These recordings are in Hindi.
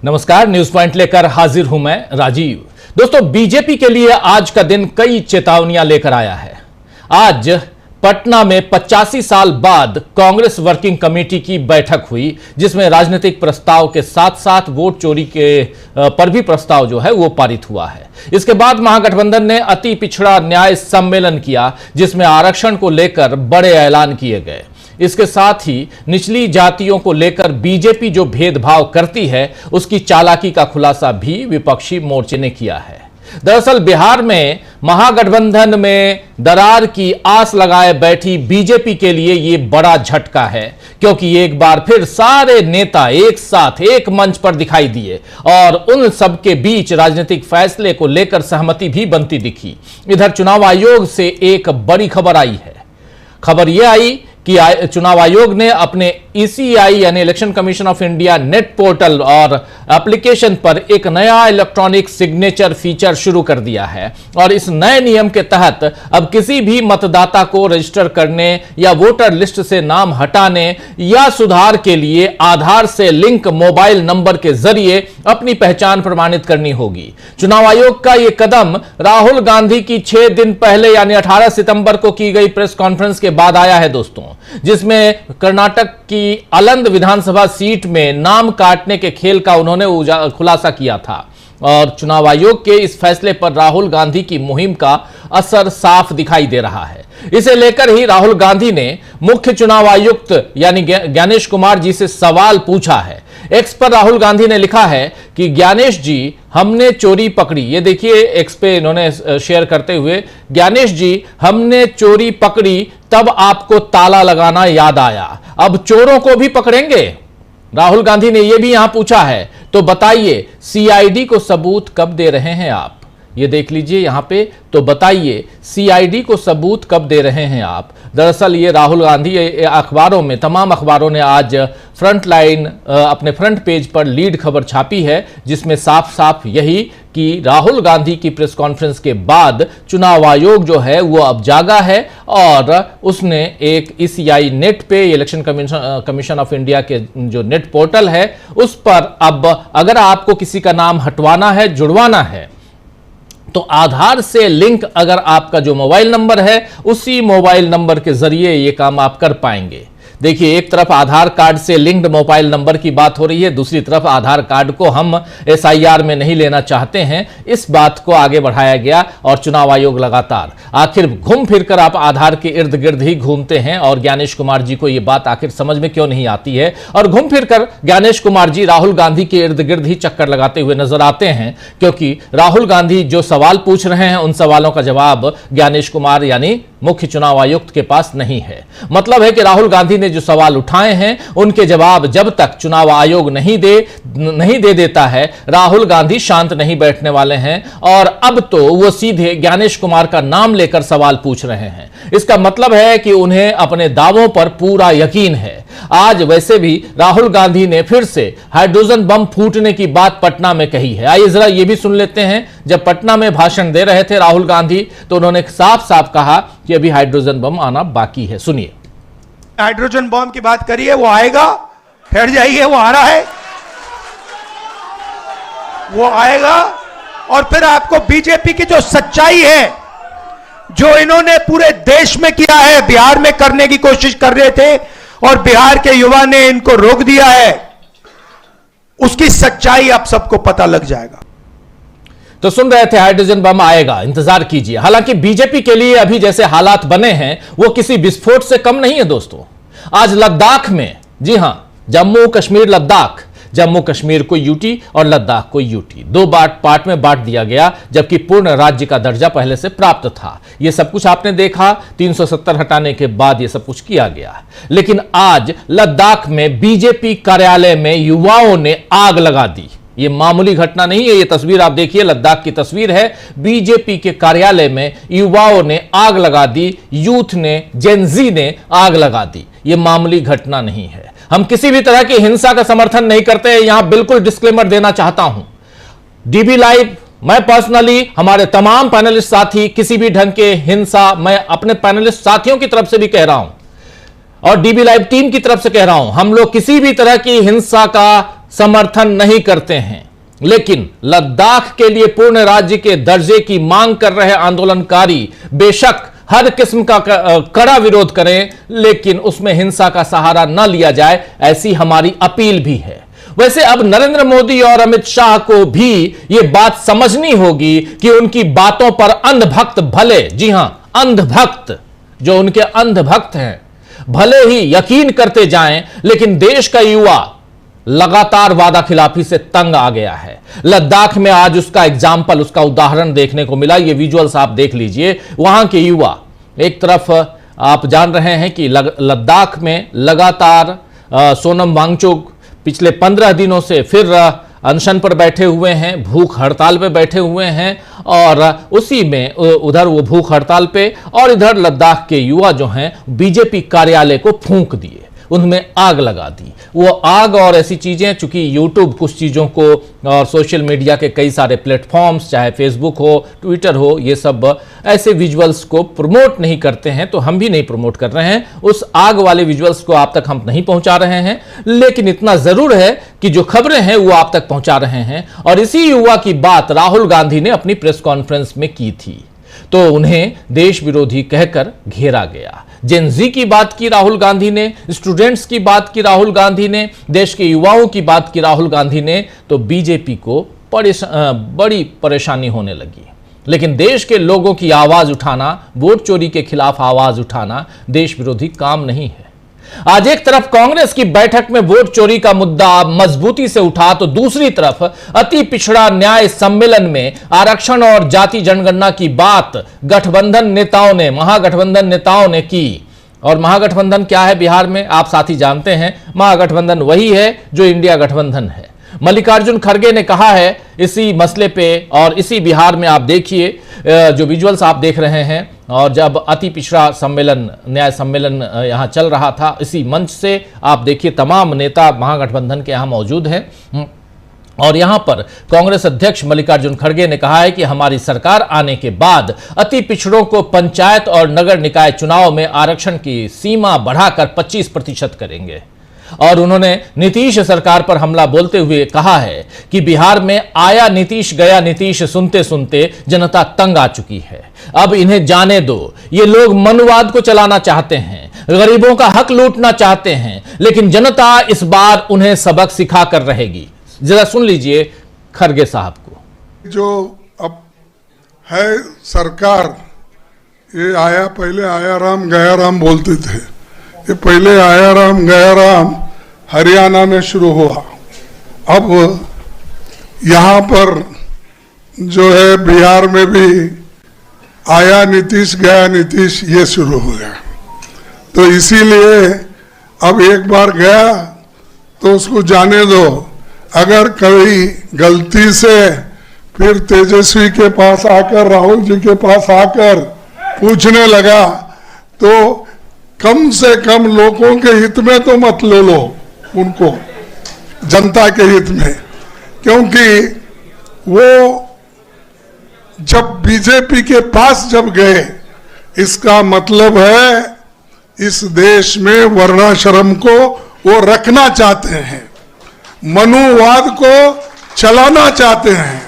नमस्कार, न्यूज पॉइंट लेकर हाजिर हूं मैं राजीव। दोस्तों, बीजेपी के लिए आज का दिन कई चेतावनियां लेकर आया है। आज पटना में 85 साल बाद कांग्रेस वर्किंग कमेटी की बैठक हुई, जिसमें राजनीतिक प्रस्ताव के साथ साथ वोट चोरी के पर भी प्रस्ताव जो है वो पारित हुआ है। इसके बाद महागठबंधन ने अति पिछड़ा न्याय सम्मेलन किया, जिसमें आरक्षण को लेकर बड़े ऐलान किए गए। इसके साथ ही निचली जातियों को लेकर बीजेपी जो भेदभाव करती है, उसकी चालाकी का खुलासा भी विपक्षी मोर्चे ने किया है। दरअसल बिहार में महागठबंधन में दरार की आस लगाए बैठी बीजेपी के लिए यह बड़ा झटका है, क्योंकि एक बार फिर सारे नेता एक साथ एक मंच पर दिखाई दिए और उन सबके बीच राजनीतिक फैसले को लेकर सहमति भी बनती दिखी। इधर चुनाव आयोग से एक बड़ी खबर आई है। खबर यह आई कि चुनाव आयोग ने अपने ECI यानी election commission of India net portal और एप्लीकेशन पर एक नया इलेक्ट्रॉनिक सिग्नेचर फीचर शुरू कर दिया है। और इस नए नियम के तहत अब किसी भी मतदाता को रजिस्टर करने या वोटर लिस्ट से नाम हटाने या सुधार के लिए आधार से लिंक मोबाइल नंबर के जरिए अपनी पहचान प्रमाणित करनी होगी। चुनाव आयोग का यह कदम राहुल गांधी की 6 दिन पहले यानी 18 सितंबर को की गई प्रेस कॉन्फ्रेंस के बाद आया है दोस्तों, जिसमें कर्नाटक की अलंद विधानसभा सीट में नाम काटने के खेल का उन्होंने खुलासा किया था। और चुनाव आयोग के इस फैसले पर राहुल गांधी की मुहिम का असर साफ दिखाई दे रहा है। इसे लेकर ही राहुल गांधी ने मुख्य चुनाव आयुक्त यानी ज्ञानेश कुमार जी से सवाल पूछा है। एक्स पर राहुल गांधी ने लिखा है कि ज्ञानेश जी, हमने चोरी पकड़ी। ये देखिए, एक्स पे इन्होंने शेयर करते हुए, ज्ञानेश जी, हमने चोरी पकड़ी तब आपको ताला लगाना याद आया, अब चोरों को भी पकड़ेंगे। राहुल गांधी ने यह भी यहां पूछा है, तो बताइए CID को सबूत कब दे रहे हैं आप। ये देख लीजिए यहां पे, तो बताइए CID को सबूत कब दे रहे हैं आप। दरअसल ये राहुल गांधी अखबारों में, तमाम अखबारों ने आज फ्रंट लाइन अपने फ्रंट पेज पर लीड खबर छापी है, जिसमें साफ साफ यही कि राहुल गांधी की प्रेस कॉन्फ्रेंस के बाद चुनाव आयोग जो है वो अब जागा है और उसने एक ECI नेट पे, इलेक्शन कमीशन ऑफ इंडिया के जो नेट पोर्टल है, उस पर अब अगर आपको किसी का नाम हटवाना है, जुड़वाना है, तो आधार से लिंक अगर आपका जो मोबाइल नंबर है, उसी मोबाइल नंबर के जरिए यह काम आप कर पाएंगे। देखिए, एक तरफ आधार कार्ड से लिंक्ड मोबाइल नंबर की बात हो रही है, दूसरी तरफ आधार कार्ड को हम SIR में नहीं लेना चाहते हैं। इस बात को आगे बढ़ाया गया और चुनाव आयोग लगातार, आखिर घूम फिरकर आप आधार के इर्द गिर्द ही घूमते हैं और ज्ञानेश कुमार जी को यह बात आखिर समझ में क्यों नहीं आती है। और घूम फिरकर ज्ञानेश कुमार जी राहुल गांधी के इर्द गिर्द ही चक्कर लगाते हुए नजर आते हैं, क्योंकि राहुल गांधी जो सवाल पूछ रहे हैं, उन सवालों का जवाब ज्ञानेश कुमार यानी मुख्य चुनाव आयुक्त के पास नहीं है। मतलब है कि राहुल गांधी ने जो सवाल उठाए हैं, उनके जवाब जब तक चुनाव आयोग नहीं दे देता है, राहुल गांधी शांत नहीं बैठने वाले हैं। और अब तो वो सीधे ज्ञानेश कुमार का नाम लेकर सवाल पूछ रहे हैं। इसका मतलब है कि उन्हें अपने दावों पर पूरा यकीन है। आज वैसे भी राहुल गांधी ने फिर से हाइड्रोजन बम फूटने की बात पटना में कही है। आइए जरा यह भी सुन लेते हैं। जब पटना में भाषण दे रहे थे राहुल गांधी, तो उन्होंने साफ साफ कहा कि अभी हाइड्रोजन बम आना बाकी है। सुनिए। हाइड्रोजन बम की बात करिए, वो आएगा, ठहर जाइए, वो आ रहा है, वो आएगा। और फिर आपको बीजेपी की जो सच्चाई है, जो इन्होंने पूरे देश में किया है, बिहार में करने की कोशिश कर रहे थे और बिहार के युवा ने इनको रोक दिया है, उसकी सच्चाई आप सबको पता लग जाएगा। तो सुन रहे थे, हाइड्रोजन बम आएगा, इंतजार कीजिए। हालांकि बीजेपी के लिए अभी जैसे हालात बने हैं, वो किसी विस्फोट से कम नहीं है दोस्तों। आज लद्दाख में, जी हां, जम्मू कश्मीर लद्दाख, जम्मू कश्मीर को यूटी और लद्दाख को यूटी, 2 पार्ट में बांट दिया गया, जबकि पूर्ण राज्य का दर्जा पहले से प्राप्त था। यह सब कुछ आपने देखा, 370 हटाने के बाद यह सब कुछ किया गया। लेकिन आज लद्दाख में बीजेपी कार्यालय में युवाओं ने आग लगा दी। यह मामूली घटना नहीं है। यह तस्वीर आप देखिए, लद्दाख की तस्वीर है। बीजेपी के कार्यालय में युवाओं ने आग लगा दी, यूथ ने, जेनजी ने आग लगा दी। यह मामूली घटना नहीं है। हम किसी भी तरह की हिंसा का समर्थन नहीं करते हैं, यहां बिल्कुल डिस्क्लेमर देना चाहता हूं। DB लाइव, मैं पर्सनली, हमारे तमाम पैनलिस्ट साथी, किसी भी ढंग के हिंसा, मैं अपने पैनलिस्ट साथियों की तरफ से भी कह रहा हूं और DB लाइव टीम की तरफ से कह रहा हूं, हम लोग किसी भी तरह की हिंसा का समर्थन नहीं करते हैं, लेकिन लद्दाख के लिए पूर्ण राज्य के दर्जे की मांग कर रहे आंदोलनकारी बेशक हर किस्म का कड़ा विरोध करें, लेकिन उसमें हिंसा का सहारा न लिया जाए, ऐसी हमारी अपील भी है। वैसे अब नरेंद्र मोदी और अमित शाह को भी यह बात समझनी होगी कि उनकी बातों पर अंधभक्त भले, जी हां अंधभक्त, जो उनके अंधभक्त हैं, भले ही यकीन करते जाएं, लेकिन देश का युवा लगातार वादा खिलाफी से तंग आ गया है। लद्दाख में आज उसका एग्जाम्पल, उसका उदाहरण देखने को मिला। ये विजुअल्स आप देख लीजिए। वहां के युवा, एक तरफ आप जान रहे हैं कि लद्दाख में लगातार सोनम वांगचुक पिछले 15 दिनों से फिर अनशन पर बैठे हुए हैं, भूख हड़ताल पे बैठे हुए हैं, और उसी में उधर वो भूख हड़ताल पे और इधर लद्दाख के युवा जो हैं बीजेपी कार्यालय को फूंक दिए, उनमें आग लगा दी। वो आग और ऐसी चीजें, चूंकि यूट्यूब कुछ चीजों को और सोशल मीडिया के कई सारे प्लेटफॉर्म्स, चाहे फेसबुक हो, ट्विटर हो, ये सब ऐसे विजुअल्स को प्रमोट नहीं करते हैं, तो हम भी नहीं प्रमोट कर रहे हैं। उस आग वाले विजुअल्स को आप तक हम नहीं पहुंचा रहे हैं, लेकिन इतना जरूर है कि जो खबरें हैं वो आप तक पहुंचा रहे हैं। और इसी युवा की बात राहुल गांधी ने अपनी प्रेस कॉन्फ्रेंस में की थी, तो उन्हें देश विरोधी कहकर घेरा गया। जेनजी की बात की राहुल गांधी ने, स्टूडेंट्स की बात की राहुल गांधी ने, देश के युवाओं की बात की राहुल गांधी ने, तो बीजेपी को बड़ी परेशानी होने लगी। लेकिन देश के लोगों की आवाज उठाना, वोट चोरी के खिलाफ आवाज उठाना देश विरोधी काम नहीं है। आज एक तरफ कांग्रेस की बैठक में वोट चोरी का मुद्दा मजबूती से उठा, तो दूसरी तरफ अति पिछड़ा न्याय सम्मेलन में आरक्षण और जाति जनगणना की बात गठबंधन नेताओं ने, महागठबंधन नेताओं ने की। और महागठबंधन क्या है बिहार में, आप साथी जानते हैं, महागठबंधन वही है जो इंडिया गठबंधन है। मल्लिकार्जुन खड़गे ने कहा है इसी मसले पे, और इसी बिहार में आप देखिए जो विजुअल्स आप देख रहे हैं, और जब अति पिछड़ा सम्मेलन, न्याय सम्मेलन यहां चल रहा था, इसी मंच से आप देखिए तमाम नेता महागठबंधन के यहां मौजूद हैं। और यहां पर कांग्रेस अध्यक्ष मल्लिकार्जुन खड़गे ने कहा है कि हमारी सरकार आने के बाद अति पिछड़ों को पंचायत और नगर निकाय चुनाव में आरक्षण की सीमा बढ़ाकर 25% करेंगे। और उन्होंने नीतीश सरकार पर हमला बोलते हुए कहा है कि बिहार में आया नीतीश गया नीतीश सुनते सुनते जनता तंग आ चुकी है, अब इन्हें जाने दो। ये लोग मनुवाद को चलाना चाहते हैं, गरीबों का हक लूटना चाहते हैं, लेकिन जनता इस बार उन्हें सबक सिखा कर रहेगी। जरा सुन लीजिए खड़गे साहब को। जो अब है सरकार, ये आया, पहले आया राम गया राम बोलते थे, ये पहले आया राम गया राम हरियाणा में शुरू हुआ, अब यहाँ पर जो है बिहार में भी आया नीतीश गया नीतीश ये शुरू हो गया। तो इसीलिए अब एक बार गया तो उसको जाने दो। अगर कभी गलती से फिर तेजस्वी के पास आकर, राहुल जी के पास आकर पूछने लगा, तो कम से कम लोगों के हित में तो मत ले लो उनको, जनता के हित में, क्योंकि वो जब बीजेपी के पास जब गए, इसका मतलब है इस देश में वर्णाश्रम को वो रखना चाहते हैं, मनुवाद को चलाना चाहते हैं,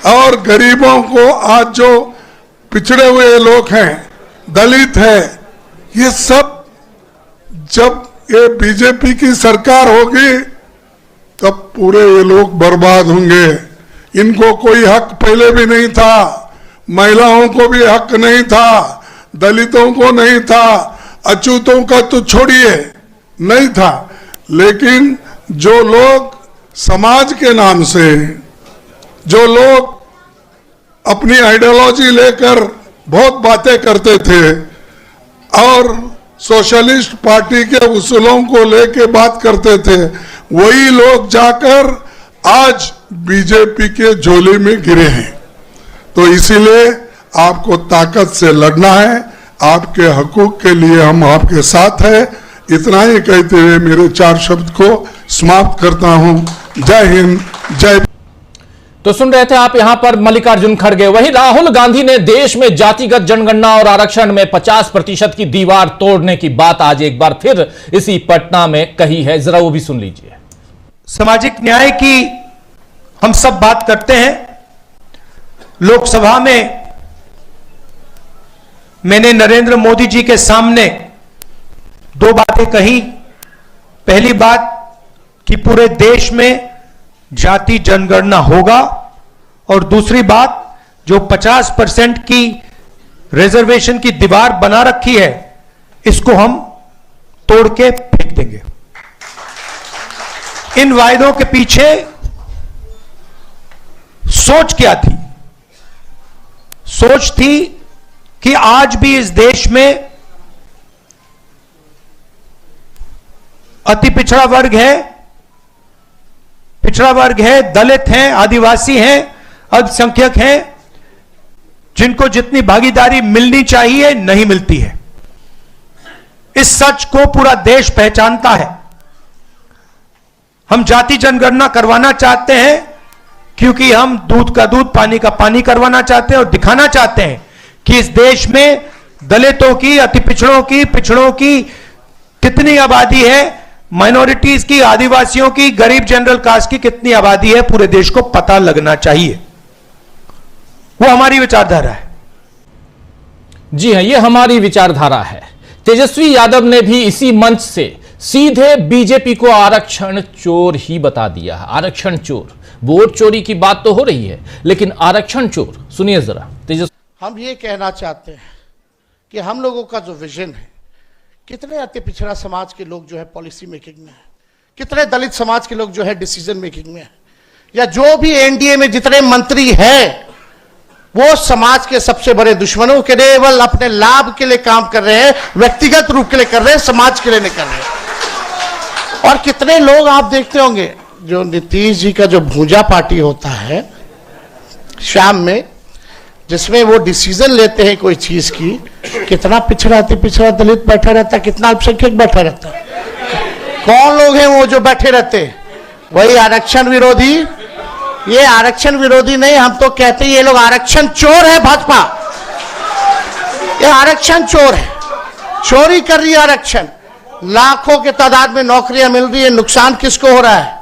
और गरीबों को, आज जो पिछड़े हुए लोग हैं, दलित है, ये सब जब ये बीजेपी की सरकार होगी तब पूरे ये लोग बर्बाद होंगे। इनको कोई हक पहले भी नहीं था, महिलाओं को भी हक नहीं था, दलितों को नहीं था, अछूतों का तो छोड़िए नहीं था, लेकिन जो लोग समाज के नाम से, जो लोग अपनी आइडियोलॉजी लेकर बहुत बातें करते थे और सोशलिस्ट पार्टी के उसूलों को लेके बात करते थे, वही लोग जाकर आज बीजेपी के झोले में गिरे हैं। तो इसीलिए आपको ताकत से लड़ना है, आपके हकूक के लिए हम आपके साथ हैं। इतना ही कहते हुए मेरे 4 शब्द को समाप्त करता हूं। जय हिंद, जय। तो सुन रहे थे आप यहां पर मल्लिकार्जुन खड़गे। वहीं राहुल गांधी ने देश में जातिगत जनगणना और आरक्षण में 50% की दीवार तोड़ने की बात आज एक बार फिर इसी पटना में कही है। जरा वो भी सुन लीजिए। सामाजिक न्याय की हम सब बात करते हैं। लोकसभा में मैंने नरेंद्र मोदी जी के सामने दो बातें कही। पहली बात कि पूरे देश में जाति जनगणना होगा, और दूसरी बात जो 50% की रिजर्वेशन की दीवार बना रखी है इसको हम तोड़ के फेंक देंगे। इन वायदों के पीछे सोच क्या थी? सोच थी कि आज भी इस देश में अति पिछड़ा वर्ग है, दलित हैं, आदिवासी हैं, अल्पसंख्यक हैं, जिनको जितनी भागीदारी मिलनी चाहिए नहीं मिलती है। इस सच को पूरा देश पहचानता है। हम जाति जनगणना करवाना चाहते हैं क्योंकि हम दूध का दूध, पानी का पानी करवाना चाहते हैं और दिखाना चाहते हैं कि इस देश में दलितों की, अति पिछड़ों की कितनी आबादी है, माइनॉरिटीज की, आदिवासियों की, गरीब जनरल कास्ट की कितनी आबादी है, पूरे देश को पता लगना चाहिए। वो हमारी विचारधारा है। जी हां, ये हमारी विचारधारा है। तेजस्वी यादव ने भी इसी मंच से सीधे बीजेपी को आरक्षण चोर ही बता दिया है। आरक्षण चोर, वोट चोरी की बात तो हो रही है, लेकिन आरक्षण चोर, सुनिए जरा तेजस्वी। हम ये कहना चाहते हैं कि हम लोगों का जो विजन है, कितने अति पिछड़ा समाज के लोग जो है पॉलिसी मेकिंग में है, कितने दलित समाज के लोग जो है डिसीजन मेकिंग में है, या जो भी एनडीए में जितने मंत्री हैं वो समाज के सबसे बड़े दुश्मनों के केवल अपने लाभ के लिए काम कर रहे हैं, व्यक्तिगत रूप के लिए कर रहे हैं, समाज के लिए नहीं कर रहे हैं। और कितने लोग आप देखते होंगे, जो नीतीश जी का जो भूजा पार्टी होता है शाम में, जिसमें वो डिसीजन लेते हैं कोई चीज की, कितना पिछड़ा अति पिछड़ा दलित बैठा रहता है, कितना अल्पसंख्यक बैठा रहता है। कौन लोग हैं वो जो बैठे रहते हैं? वही आरक्षण विरोधी। ये आरक्षण विरोधी नहीं, हम तो कहते हैं ये लोग आरक्षण चोर है। भाजपा ये आरक्षण चोर है, चोरी कर रही है आरक्षण। लाखों के तादाद में नौकरियां मिल रही है, नुकसान किसको हो रहा है?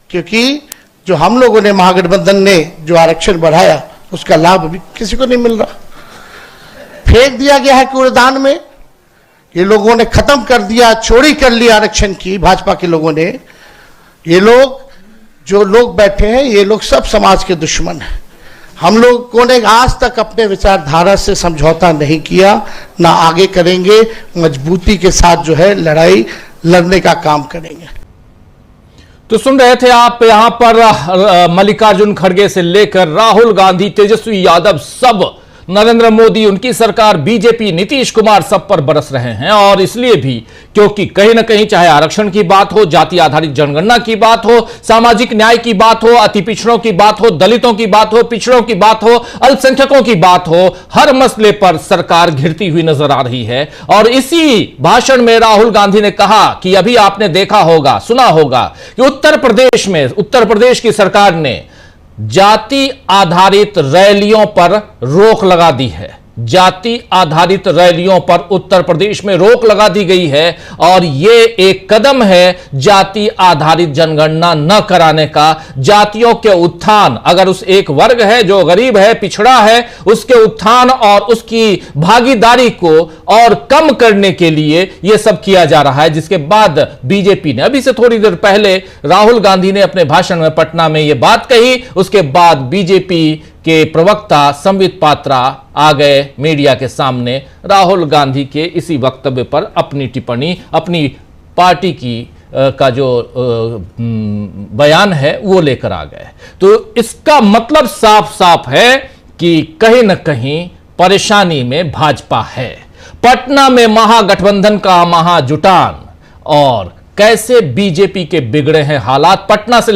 क्योंकि जो हम लोगों ने, महागठबंधन ने जो आरक्षण बढ़ाया, उसका लाभ अभी किसी को नहीं मिल रहा, फेंक दिया गया है कूड़ेदान में। ये लोगों ने खत्म कर दिया, चोरी कर ली आरक्षण की, भाजपा के लोगों ने। ये लोग, जो लोग बैठे हैं, ये लोग सब समाज के दुश्मन हैं। हम लोगों ने आज तक अपने विचारधारा से समझौता नहीं किया, ना आगे करेंगे। मजबूती के साथ जो है लड़ाई लड़ने का काम करेंगे। तो सुन रहे थे आप, यहां पर मल्लिकार्जुन खड़गे से लेकर राहुल गांधी, तेजस्वी यादव, सब, नरेंद्र मोदी, उनकी सरकार, बीजेपी, नीतीश कुमार सब पर बरस रहे हैं। और इसलिए भी क्योंकि कहीं ना कहीं चाहे आरक्षण की बात हो, जाति आधारित जनगणना की बात हो, सामाजिक न्याय की बात हो, अति पिछड़ों की बात हो, दलितों की बात हो, पिछड़ों की बात हो, अल्पसंख्यकों की बात हो, हर मसले पर सरकार घिरती हुई नजर आ रही है। और इसी भाषण में राहुल गांधी ने कहा कि अभी आपने देखा होगा, सुना होगा कि उत्तर प्रदेश की सरकार ने जाति आधारित रैलियों पर रोक लगा दी है। जाति आधारित रैलियों पर उत्तर प्रदेश में रोक लगा दी गई है, और यह एक कदम है जाति आधारित जनगणना न कराने का। जातियों के उत्थान, अगर उस एक वर्ग है जो गरीब है, पिछड़ा है, उसके उत्थान और उसकी भागीदारी को और कम करने के लिए यह सब किया जा रहा है। जिसके बाद बीजेपी ने, अभी से थोड़ी देर पहले राहुल गांधी ने अपने भाषण में पटना में यह बात कही। उसके बाद बीजेपी के प्रवक्ता संबित पात्रा आ गए मीडिया के सामने, राहुल गांधी के इसी वक्तव्य पर अपनी टिप्पणी, अपनी पार्टी की का जो बयान है वो लेकर आ गए। तो इसका मतलब साफ साफ है कि कहीं न कहीं परेशानी में भाजपा है। पटना में महागठबंधन का महाजुटान, और कैसे बीजेपी के बिगड़े हैं हालात। पटना से